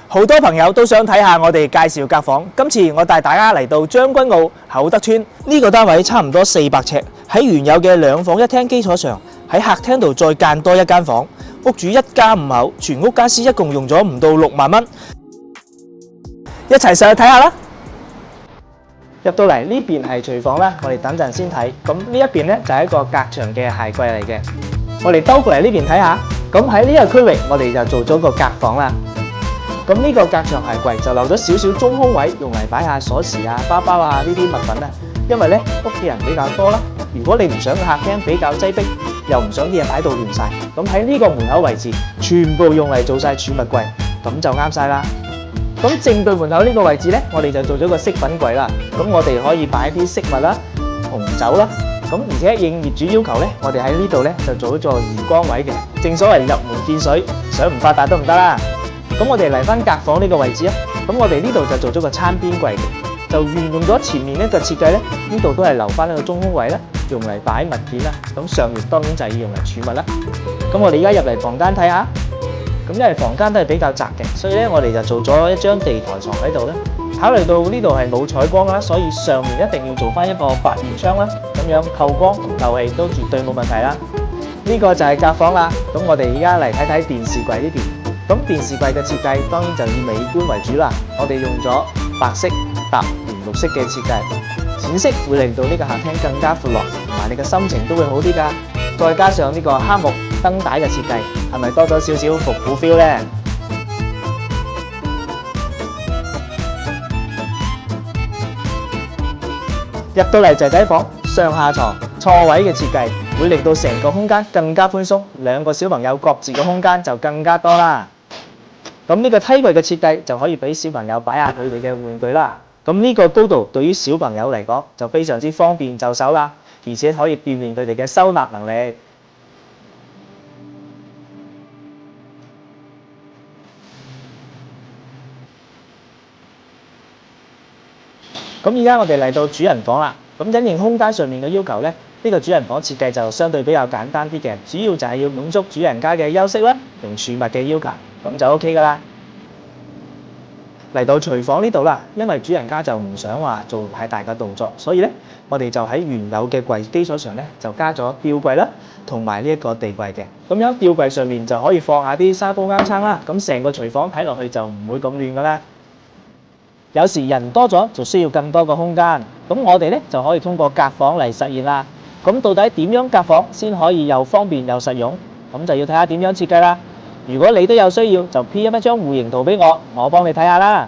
好多朋友都想睇下我哋介紹夾房，今次我帶大家嚟到將軍澳厚德邨呢個單位，差唔多400尺，喺原有嘅2房1廳基礎上，喺客廳度再間多一間房。屋主一家5口，全屋家私一共用咗唔到6萬蚊。一齊上去睇下啦！入到嚟呢邊係廚房啦，我哋等陣先睇。咁呢一邊呢，就係一個隔牆嘅鞋櫃嚟嘅。我哋兜過嚟呢邊睇下。咁喺呢個區域，我哋就做咗個隔房啦。咁呢個隔牆鞋櫃就留咗少少中空位，用嚟擺下鎖匙啊、包包啊呢啲物品啊。因為咧屋企人比較多啦，如果你唔想客廳比較擠迫，又唔想啲嘢擺到亂晒，咁喺呢個門口位置，全部用嚟做晒儲物櫃，咁就啱晒啦。咁正對門口呢個位置咧，我哋就做咗個飾品櫃啦。咁我哋可以擺啲飾物啦、紅酒啦。咁而且應業主要求咧，我哋喺呢度咧就做咗個魚缸位嘅。正所謂入門見水，想唔發達都唔得啦。咁我哋嚟翻隔房呢個位置啊，咁我哋呢度就做咗個餐邊櫃嘅，就沿用咗前面一個設計咧，呢度都係留翻一個中空位啦，用嚟擺物件啦。咁上面當然就係要用嚟儲物啦。咁我哋而家入嚟房間睇下，咁因為房間都係比較窄嘅，所以咧我哋就做咗一張地台床喺度咧。考慮到呢度係冇採光啦，所以上面一定要做翻一個百葉窗啦，咁樣透光同透氣都絕對冇問題啦。呢個就係隔房啦。咁我哋而家嚟睇睇電視櫃呢邊。咁電視櫃嘅設計當然就以美觀為主啦。我哋用咗白色搭原綠色嘅設計，淺色會令到呢個客廳更加闊落，同埋你嘅心情都會好啲㗎。再加上呢個蝦木燈帶嘅設計，係咪多咗少少復古 feel 呢？入到嚟仔仔房，上下床錯位嘅設計，會令到成個空間更加寬鬆，2個小朋友各自嘅空間就更加多啦。咁呢個梯櫃嘅設計就可以俾小朋友擺下佢哋嘅玩具啦。咁呢個高度對於小朋友嚟講就非常之方便就手啦，而且可以鍛鍊佢哋嘅收納能力。咁而家我哋嚟到主人房啦。咁因應空間上面嘅要求咧，呢個主人房設計就相對比較簡單啲嘅，主要就係要滿足主人家嘅休息啦同儲物嘅要求，咁就 OK 噶啦。嚟到廚房呢度啦，因為主人家就唔想話做太大嘅動作，所以咧我哋就喺原有嘅櫃基礎上咧就加咗吊櫃啦，同埋呢一個地櫃嘅。咁樣吊櫃上面就可以放下啲沙煲罌罉啦，咁成個廚房睇落去就唔會咁亂噶啦。有時人多咗就需要更多個空間，咁我哋咧就可以通過隔房嚟實現啦。咁到底點樣隔房先可以又方便又實用？咁就要睇下點樣設計啦。如果你都有需要，就 P 一張戶型圖俾我幫你睇下啦。